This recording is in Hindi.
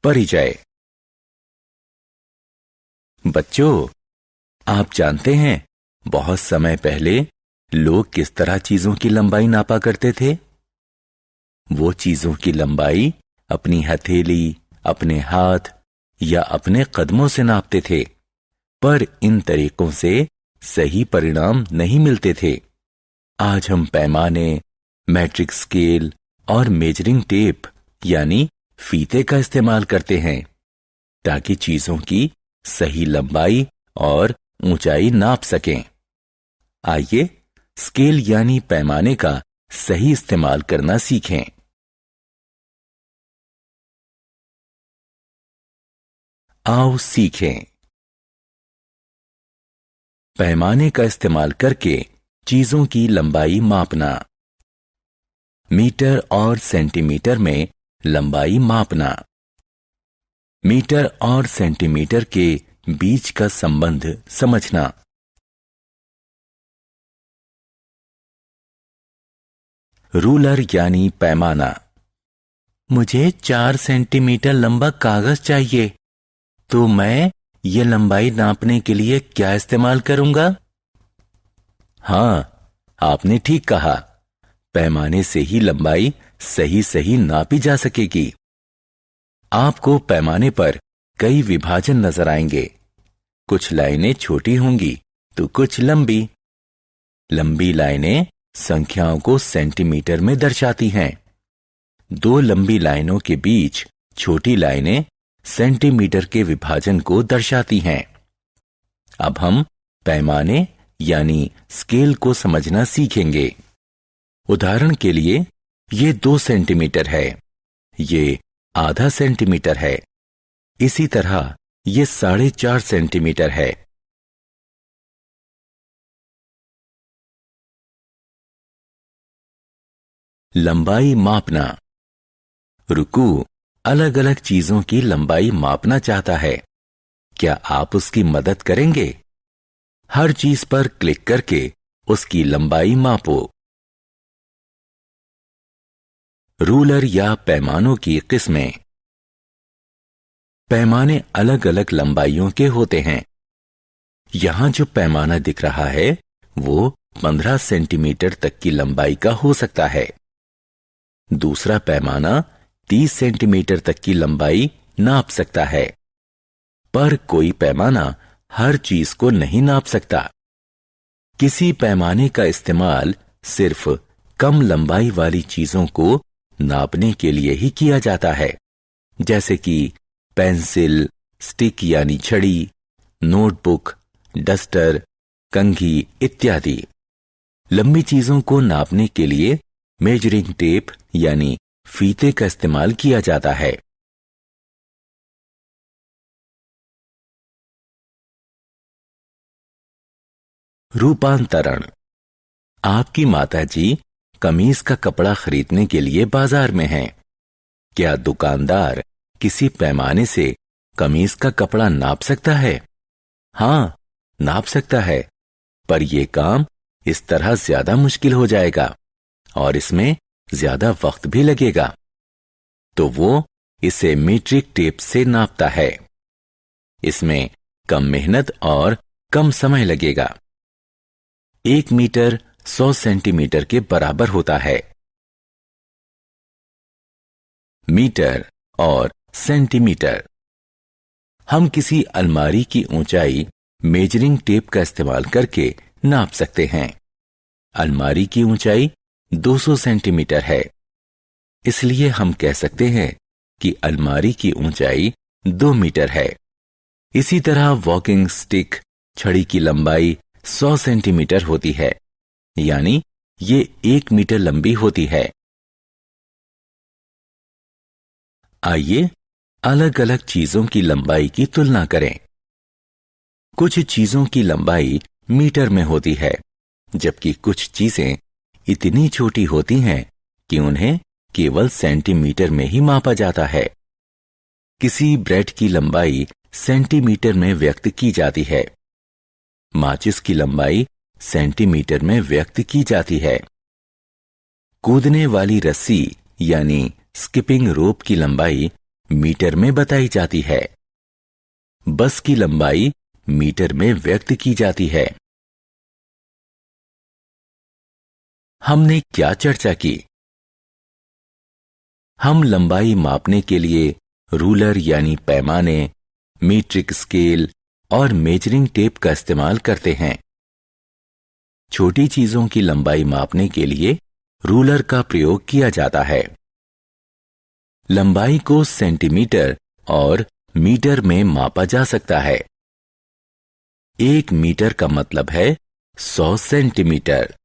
परिचय। बच्चों, आप जानते हैं बहुत समय पहले लोग किस तरह चीजों की लंबाई नापा करते थे? वो चीजों की लंबाई अपनी हथेली, अपने हाथ या अपने कदमों से नापते थे, पर इन तरीकों से सही परिणाम नहीं मिलते थे। आज हम पैमाने, मैट्रिक स्केल और मेजरिंग टेप यानी फीते का इस्तेमाल करते हैं ताकि चीजों की सही लंबाई और ऊंचाई नाप सकें। आइए स्केल यानी पैमाने का सही इस्तेमाल करना सीखें। आओ सीखें। पैमाने का इस्तेमाल करके चीजों की लंबाई मापना। मीटर और सेंटीमीटर में लंबाई मापना। मीटर और सेंटीमीटर के बीच का संबंध समझना। रूलर यानी पैमाना। मुझे 4 सेंटीमीटर लंबा कागज चाहिए, तो मैं ये लंबाई नापने के लिए क्या इस्तेमाल करूंगा? हाँ, आपने ठीक कहा। पैमाने से ही लंबाई सही नापी जा सकेगी। आपको पैमाने पर कई विभाजन नजर आएंगे। कुछ लाइनें छोटी होंगी तो कुछ लंबी। लंबी लाइनें संख्याओं को सेंटीमीटर में दर्शाती हैं। दो लंबी लाइनों के बीच छोटी लाइनें सेंटीमीटर के विभाजन को दर्शाती हैं। अब हम पैमाने यानी स्केल को समझना सीखेंगे। उदाहरण के लिए ये 2 सेंटीमीटर है, ये आधा सेंटीमीटर है, इसी तरह ये 4.5 सेंटीमीटर है। लंबाई मापना। रुकू अलग अलग चीजों की लंबाई मापना चाहता है। क्या आप उसकी मदद करेंगे? हर चीज पर क्लिक करके उसकी लंबाई मापो। रूलर या पैमानों की किस्में। पैमाने अलग अलग लंबाइयों के होते हैं। यहां जो पैमाना दिख रहा है वो 15 सेंटीमीटर तक की लंबाई का हो सकता है। दूसरा पैमाना 30 सेंटीमीटर तक की लंबाई नाप सकता है, पर कोई पैमाना हर चीज को नहीं नाप सकता। किसी पैमाने का इस्तेमाल सिर्फ कम लंबाई वाली चीजों को नापने के लिए ही किया जाता है, जैसे कि पेंसिल, स्टिक यानी छड़ी, नोटबुक, डस्टर, कंघी इत्यादि। लंबी चीजों को नापने के लिए मेजरिंग टेप यानी फीते का इस्तेमाल किया जाता है। रूपांतरण। आपकी माताजी कमीज का कपड़ा खरीदने के लिए बाजार में हैं। क्या दुकानदार किसी पैमाने से कमीज का कपड़ा नाप सकता है? हाँ, नाप सकता है, पर यह काम इस तरह ज्यादा मुश्किल हो जाएगा और इसमें ज्यादा वक्त भी लगेगा, तो वो इसे मीट्रिक टेप से नापता है। इसमें कम मेहनत और कम समय लगेगा। 1 मीटर 100 सेंटीमीटर के बराबर होता है। मीटर और सेंटीमीटर। हम किसी अलमारी की ऊंचाई मेजरिंग टेप का इस्तेमाल करके नाप सकते हैं। अलमारी की ऊंचाई 200 सेंटीमीटर है, इसलिए हम कह सकते हैं कि अलमारी की ऊंचाई 2 मीटर है। इसी तरह वॉकिंग स्टिक छड़ी की लंबाई 100 सेंटीमीटर होती है, यानी ये 1 मीटर लंबी होती है। आइए अलग अलग चीजों की लंबाई की तुलना करें। कुछ चीजों की लंबाई मीटर में होती है, जबकि कुछ चीजें इतनी छोटी होती हैं कि उन्हें केवल सेंटीमीटर में ही मापा जाता है। किसी ब्रेड की लंबाई सेंटीमीटर में व्यक्त की जाती है। माचिस की लंबाई सेंटीमीटर में व्यक्त की जाती है। कूदने वाली रस्सी यानी स्किपिंग रोप की लंबाई मीटर में बताई जाती है। बस की लंबाई मीटर में व्यक्त की जाती है। हमने क्या चर्चा की? हम लंबाई मापने के लिए रूलर यानी पैमाने, मीट्रिक स्केल और मेजरिंग टेप का इस्तेमाल करते हैं। छोटी चीजों की लंबाई मापने के लिए रूलर का प्रयोग किया जाता है। लंबाई को सेंटीमीटर और मीटर में मापा जा सकता है। 1 मीटर का मतलब है 100 सेंटीमीटर।